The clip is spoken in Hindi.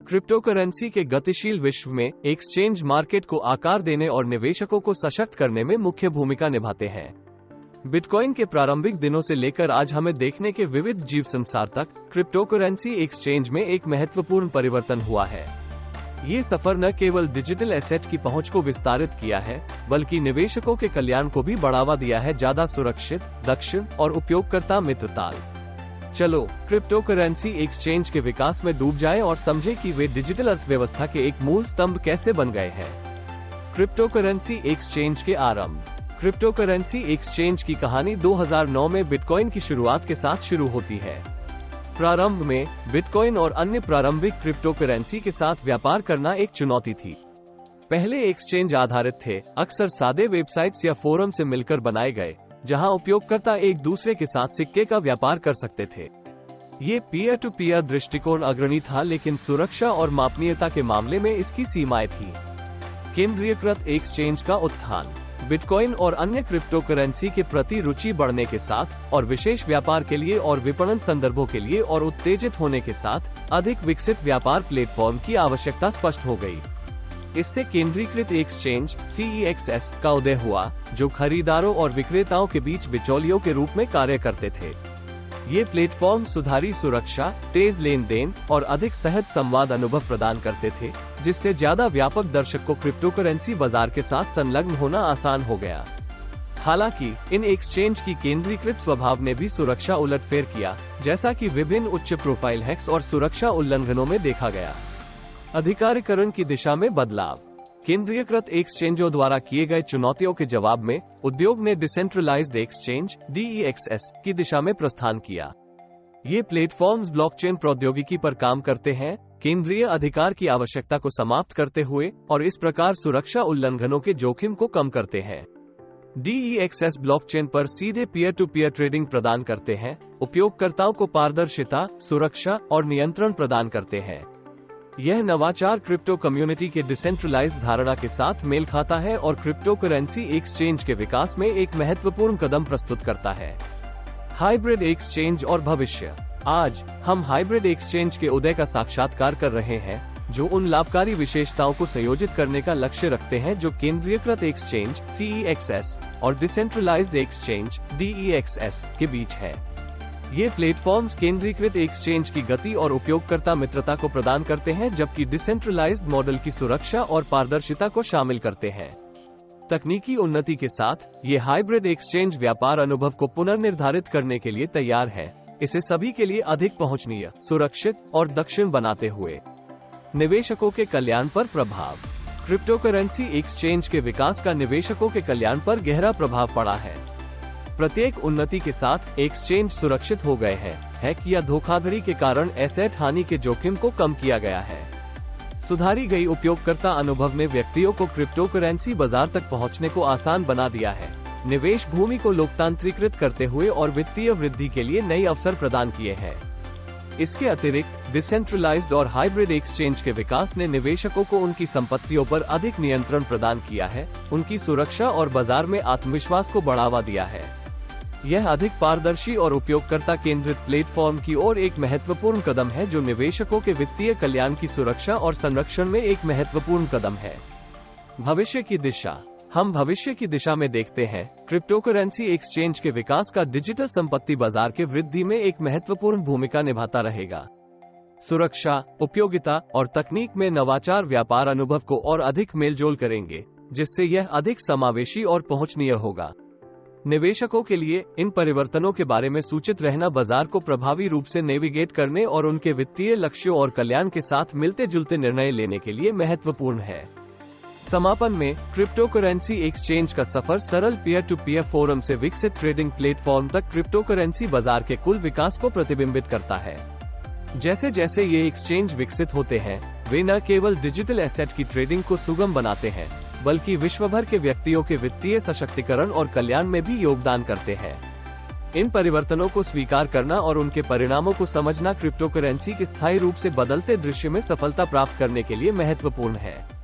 क्रिप्टोकरेंसी के गतिशील विश्व में एक्सचेंज मार्केट को आकार देने और निवेशकों को सशक्त करने में मुख्य भूमिका निभाते हैं। बिटकॉइन के प्रारंभिक दिनों से लेकर आज हमें देखने के विविध जीव संसार तक क्रिप्टोकरेंसी एक्सचेंज में एक महत्वपूर्ण परिवर्तन हुआ है। ये सफर न केवल डिजिटल एसेट की पहुंच को विस्तारित किया है, बल्कि निवेशकों के कल्याण को भी बढ़ावा दिया है। ज्यादा सुरक्षित, दक्ष और उपयोगकर्ता मित्रताल। चलो क्रिप्टोकरेंसी एक्सचेंज के विकास में डूब जाएं और समझें कि वे डिजिटल अर्थव्यवस्था के एक मूल स्तंभ कैसे बन गए हैं। क्रिप्टोकरेंसी एक्सचेंज के आरंभ। क्रिप्टोकरेंसी एक्सचेंज की कहानी 2009 में बिटकॉइन की शुरुआत के साथ शुरू होती है। प्रारंभ में बिटकॉइन और अन्य प्रारंभिक क्रिप्टोकरेंसी के साथ व्यापार करना एक चुनौती थी। पहले एक्सचेंज आधारित थे, अक्सर सादे वेबसाइट्स या फोरम से मिलकर बनाए गए, जहां उपयोगकर्ता एक दूसरे के साथ सिक्के का व्यापार कर सकते थे। ये पीयर टू पीयर दृष्टिकोण अग्रणी था, लेकिन सुरक्षा और मापनीयता के मामले में इसकी सीमाएं थी। केंद्रीयकृत एक्सचेंज का उत्थान। बिटकॉइन और अन्य क्रिप्टोकरेंसी के प्रति रुचि बढ़ने के साथ और विशेष व्यापार के लिए और विपणन संदर्भों के लिए और उत्तेजित होने के साथ अधिक विकसित व्यापार प्लेटफॉर्म की आवश्यकता स्पष्ट हो गई। इससे केंद्रीकृत एक्सचेंज CEXS का उदय हुआ, जो खरीदारों और विक्रेताओं के बीच बिचौलियों के रूप में कार्य करते थे। ये प्लेटफॉर्म सुधारी सुरक्षा, तेज लेन देन और अधिक सहज संवाद अनुभव प्रदान करते थे, जिससे ज्यादा व्यापक दर्शक को क्रिप्टोकरेंसी बाजार के साथ संलग्न होना आसान हो गया। हालांकि इन एक्सचेंज की केंद्रीकृत स्वभाव ने भी सुरक्षा उलटफेर किया, जैसा कि विभिन्न उच्च प्रोफाइल हैक्स और सुरक्षा उल्लंघनों में देखा गया। अधिकारीकरण की दिशा में बदलाव। केंद्रीयकृत एक्सचेंजों द्वारा किए गए चुनौतियों के जवाब में उद्योग ने डिसेंट्रलाइज्ड एक्सचेंज DEXS की दिशा में प्रस्थान किया। ये प्लेटफॉर्म्स ब्लॉकचेन प्रौद्योगिकी पर काम करते हैं, केंद्रीय अधिकार की आवश्यकता को समाप्त करते हुए, और इस प्रकार सुरक्षा उल्लंघनों के जोखिम को कम करते हैं। DEXS ब्लॉकचेन पर सीधे पीयर टू पीयर ट्रेडिंग प्रदान करते हैं, उपयोगकर्ताओं को पारदर्शिता, सुरक्षा और नियंत्रण प्रदान करते हैं। यह नवाचार क्रिप्टो कम्युनिटी के डिसेंट्रलाइज्ड धारणा के साथ मेल खाता है और क्रिप्टोकरेंसी एक्सचेंज के विकास में एक महत्वपूर्ण कदम प्रस्तुत करता है। हाइब्रिड एक्सचेंज और भविष्य। आज हम हाइब्रिड एक्सचेंज के उदय का साक्षात्कार कर रहे हैं, जो उन लाभकारी विशेषताओं को संयोजित करने का लक्ष्य रखते हैं जो केंद्रीयकृत एक्सचेंज CEXS और डिसेंट्रलाइज्ड एक्सचेंज DEXS के बीच है। ये प्लेटफॉर्म्स केंद्रीकृत एक्सचेंज की गति और उपयोगकर्ता मित्रता को प्रदान करते हैं, जबकि डिसेंट्रलाइज्ड मॉडल की सुरक्षा और पारदर्शिता को शामिल करते हैं। तकनीकी उन्नति के साथ ये हाइब्रिड एक्सचेंज व्यापार अनुभव को पुनर्निर्धारित करने के लिए तैयार है, इसे सभी के लिए अधिक पहुंचनीय, सुरक्षित और दक्ष बनाते हुए। निवेशकों के कल्याण पर प्रभाव। क्रिप्टोकरेंसी एक्सचेंज के विकास का निवेशकों के कल्याण पर गहरा प्रभाव पड़ा है। प्रत्येक उन्नति के साथ एक्सचेंज सुरक्षित हो गए हैं, हैक या धोखाधड़ी के कारण एसेट हानि के जोखिम को कम किया गया है। सुधारी गई उपयोगकर्ता अनुभव ने व्यक्तियों को क्रिप्टोकरेंसी बाजार तक पहुंचने को आसान बना दिया है, निवेश भूमि को लोकतांत्रिकृत करते हुए और वित्तीय वृद्धि के लिए नए अवसर प्रदान किए हैं। इसके अतिरिक्त डिसेंट्रलाइज्ड और हाइब्रिड एक्सचेंज के विकास ने निवेशकों को उनकी संपत्तियों पर अधिक नियंत्रण प्रदान किया है, उनकी सुरक्षा और बाजार में आत्मविश्वास को बढ़ावा दिया है। यह अधिक पारदर्शी और उपयोगकर्ता केंद्रित प्लेटफॉर्म की ओर एक महत्वपूर्ण कदम है, जो निवेशकों के वित्तीय कल्याण की सुरक्षा और संरक्षण में एक महत्वपूर्ण कदम है। भविष्य की दिशा। हम भविष्य की दिशा में देखते हैं, क्रिप्टोकरेंसी एक्सचेंज के विकास का डिजिटल संपत्ति बाजार के वृद्धि में एक महत्वपूर्ण भूमिका निभाता रहेगा। सुरक्षा, उपयोगिता और तकनीक में नवाचार व्यापार अनुभव को और अधिक मेलजोल करेंगे, जिससे यह अधिक समावेशी और पहुंचनीय होगा। निवेशकों के लिए इन परिवर्तनों के बारे में सूचित रहना बाजार को प्रभावी रूप से नेविगेट करने और उनके वित्तीय लक्ष्यों और कल्याण के साथ मिलते जुलते निर्णय लेने के लिए महत्वपूर्ण है। समापन में, क्रिप्टोकरेंसी एक्सचेंज का सफर सरल पीयर टू पीयर फोरम से विकसित ट्रेडिंग प्लेटफॉर्म तक क्रिप्टोकरेंसी बाजार के कुल विकास को प्रतिबिंबित करता है। जैसे जैसे ये एक्सचेंज विकसित होते हैं, वे न केवल डिजिटल एसेट की ट्रेडिंग को सुगम बनाते हैं, बल्कि विश्व भर के व्यक्तियों के वित्तीय सशक्तिकरण और कल्याण में भी योगदान करते हैं। इन परिवर्तनों को स्वीकार करना और उनके परिणामों को समझना क्रिप्टोकरेंसी के स्थायी रूप से बदलते दृश्य में सफलता प्राप्त करने के लिए महत्वपूर्ण है।